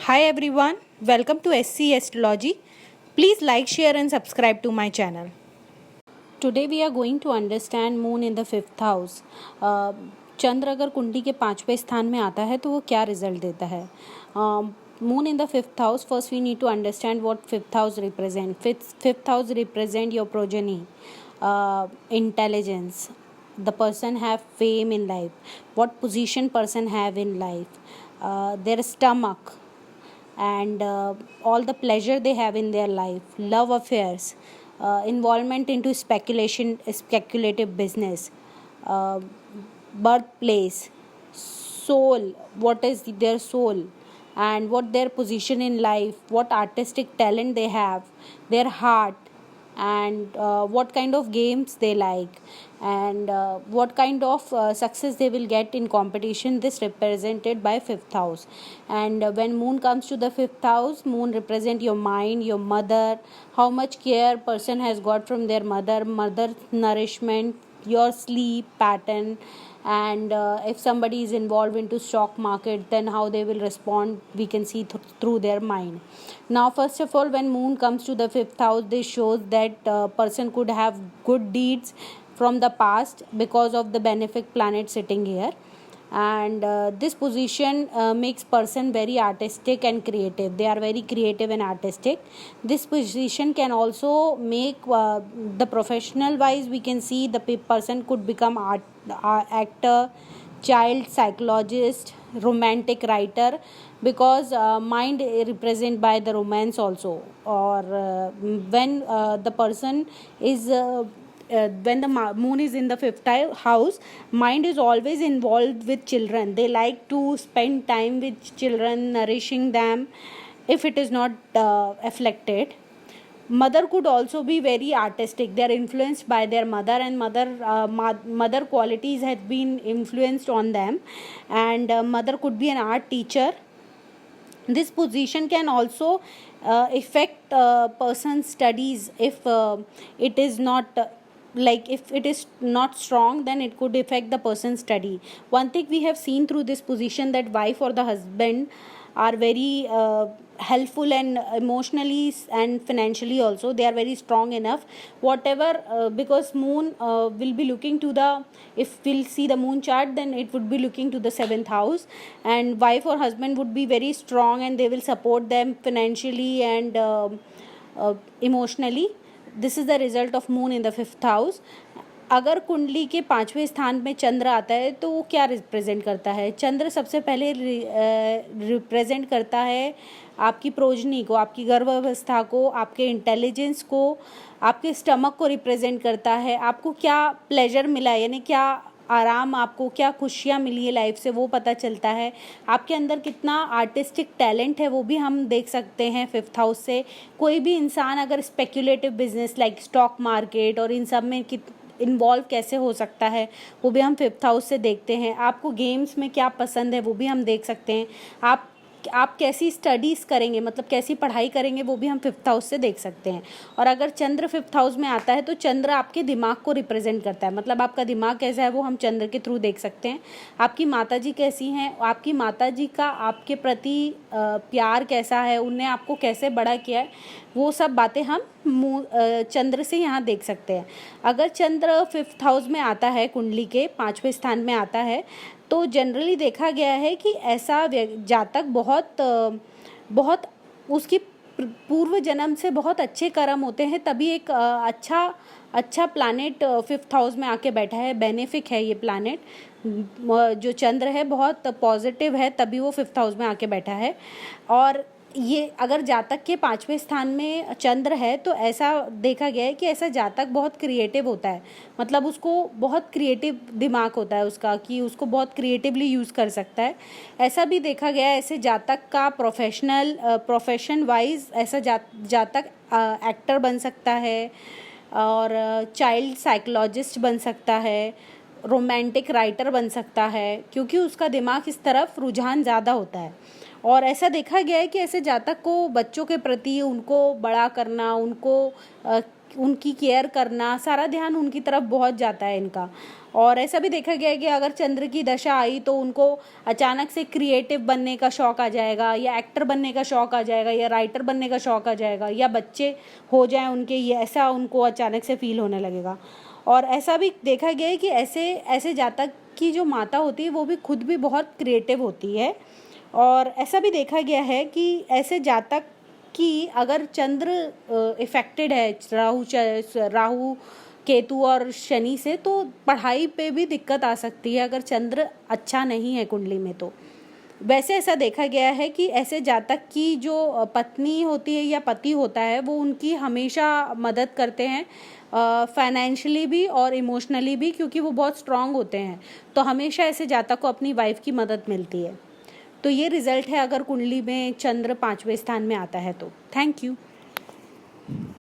Hi everyone, welcome to SC Astrology. Please like, share and subscribe to my channel. Today we are going to understand moon in the 5th house. चंद्र अगर कुंडली के 5वें स्थान में आता है तो वो क्या रिजल्ट देता है. Moon in the 5th house, first we need to understand what 5th house represent. 5th house represent your progeny, intelligence. The person have fame in life, what position person have in life, their stomach, and all the pleasure they have in their life, love affairs, involvement into speculative business, birthplace, soul, what is their soul, and what their position in life, what artistic talent they have, their heart, and what kind of games they like, and what kind of success they will get in competition. This represented by 5th house. And when moon comes to the 5th house, moon represent your mind, your mother, how much care person has got from their mother nourishment, your sleep pattern, and if somebody is involved into stock market, then how they will respond we can see through their mind. Now first of all, when moon comes to the 5th house, this shows that person could have good deeds from the past because of the benefic planet sitting here. And this position makes person very artistic and creative. They are very creative and artistic. This position can also make the professional wise, we can see the person could become actor, child psychologist, romantic writer, because mind represent by the romance also. Or when the person is when the moon is in the 5th house, mind is always involved with children. They like to spend time with children, nourishing them if it is not afflicted. Mother could also be very artistic. They are influenced by their mother, and mother qualities have been influenced on them. And mother could be an art teacher. This position can also affect person's studies if it is not if it is not strong, then it could affect the person's study. One thing we have seen through this position, that wife or the husband are very helpful, and emotionally and financially also they are very strong enough, whatever, because moon will be looking to the, if we'll see the moon chart, then it would be looking to the 7th house, and wife or husband would be very strong and they will support them financially and emotionally. This is the result of moon in the 5th house. अगर कुंडली के 5वें स्थान में चंद्र आता है तो वो क्या रिप्रेजेंट करता है. चंद्र सबसे पहले रिप्रेजेंट करता है आपकी प्रोजनी को, आपकी गर्भावस्था को, आपके इंटेलिजेंस को, आपके स्टमक को रिप्रेजेंट करता है. आपको क्या प्लेजर मिला है, यानी क्या आराम, आपको क्या खुशियाँ मिली है लाइफ से, वो पता चलता है. आपके अंदर कितना आर्टिस्टिक टैलेंट है वो भी हम देख सकते हैं 5th हाउस से. कोई भी इंसान अगर speculative business like stock market और इन सब में इन्वॉल्व कैसे हो सकता है, वो भी हम 5th हाउस से देखते हैं. आपको गेम्स में क्या पसंद है वो भी हम देख सकते हैं. आप कैसी स्टडीज़ करेंगे, मतलब कैसी पढ़ाई करेंगे, वो भी हम 5th हाउस से देख सकते हैं. और अगर चंद्र 5th हाउस में आता है तो चंद्र आपके दिमाग को रिप्रेजेंट करता है, मतलब आपका दिमाग कैसा है वो हम चंद्र के थ्रू देख सकते हैं. आपकी माताजी कैसी हैं, आपकी माताजी का आपके प्रति प्यार कैसा है, उनने आपको कैसे बड़ा किया है, वो सब बातें हम चंद्र से यहाँ देख सकते हैं. अगर चंद्र 5th हाउस में आता है, कुंडली के 5वें स्थान में आता है, तो जनरली देखा गया है कि ऐसा जातक बहुत उसकी पूर्व जन्म से बहुत अच्छे कर्म होते हैं, तभी एक अच्छा प्लैनेट 5th हाउस में आके बैठा है. बेनिफिक है ये प्लैनेट, जो चंद्र है बहुत पॉजिटिव है, तभी वो 5th हाउस में आके बैठा है. और ये अगर जातक के 5वें स्थान में चंद्र है तो ऐसा देखा गया है कि ऐसा जातक बहुत क्रिएटिव होता है, मतलब उसको बहुत क्रिएटिव दिमाग होता है उसका, कि उसको बहुत क्रिएटिवली यूज़ कर सकता है. ऐसा भी देखा गया है ऐसे जातक का प्रोफेशन वाइज ऐसा जातक एक्टर बन सकता है, और चाइल्ड साइकोलॉजिस्ट बन सकता है, रोमांटिक राइटर बन सकता है, क्योंकि उसका दिमाग इस तरफ रुझान ज़्यादा होता है. और ऐसा देखा गया है कि ऐसे जातक को बच्चों के प्रति उनको बड़ा करना, उनको उनकी केयर करना, सारा ध्यान उनकी तरफ बहुत जाता है इनका। और ऐसा भी देखा गया है कि अगर चंद्र की दशा आई तो उनको अचानक से क्रिएटिव बनने का शौक आ जाएगा, या एक्टर बनने का शौक आ जाएगा, या राइटर बनने का शौक आ जाएगा, या बच्चे हो जाएं उनके, ये ऐसा उनको अचानक से फील होने लगेगा। और ऐसा भी देखा गया है कि ऐसे ऐसे जातक की जो माता होती है वो भी खुद भी बहुत क्रिएटिव होती है। और ऐसा भी देखा गया है कि ऐसे जातक कि अगर चंद्र इफेक्टेड है राहु केतु और शनि से, तो पढ़ाई पे भी दिक्कत आ सकती है अगर चंद्र अच्छा नहीं है कुंडली में। तो वैसे ऐसा देखा गया है कि ऐसे जातक की जो पत्नी होती है या पति होता है वो उनकी हमेशा मदद करते हैं, फाइनेंशियली भी और इमोशनली भी, क्योंकि वो बहुत स्ट्रांग होते हैं। तो हमेशा ऐसे जातक को अपनी वाइफ की मदद मिलती है। तो ये रिजल्ट है अगर कुंडली में चंद्र 5वें स्थान में आता है तो। Thank you.